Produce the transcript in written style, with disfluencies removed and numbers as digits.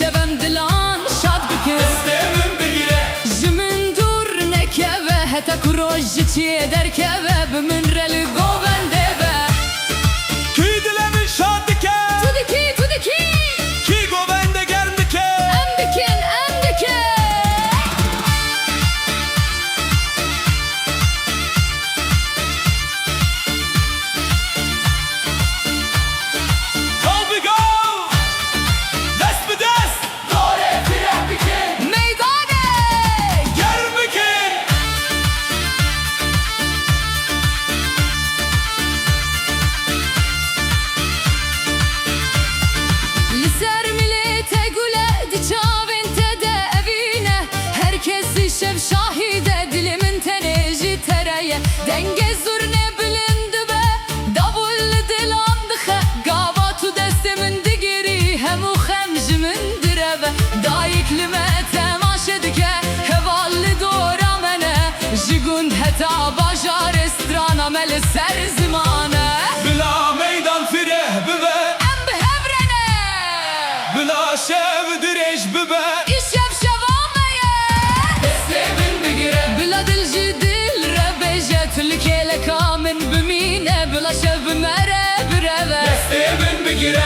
şevem dilan şad bike Destemin bigire Jimin dur nekeve heta kuroj çiye derkeve Bimin reli govende be Ki dilemin şad dike Tudiki Ki govende gernike Emdikin Kol bir kol Dest bir dest Dore fireh bikin Meydane Ger bikin Liser millete güle diçavente de evine Herkesi şev şahide dilimin teneji tereye Denge zurne bilindi be davul dilandı he Gavatu destemin digiri hem u hem jimin direve Dayiklime temaşe dike hevalli doğra mene Jigund heta bajar estrana meli ser zimane Bila meydan fireh bibe Em bihevrene Bila şev direş bibe İşev şevameye Destemin bigire Bila dilci dil rebeje Türkiye'yle kamin bimine Bila şev mere bireve Destemin bigire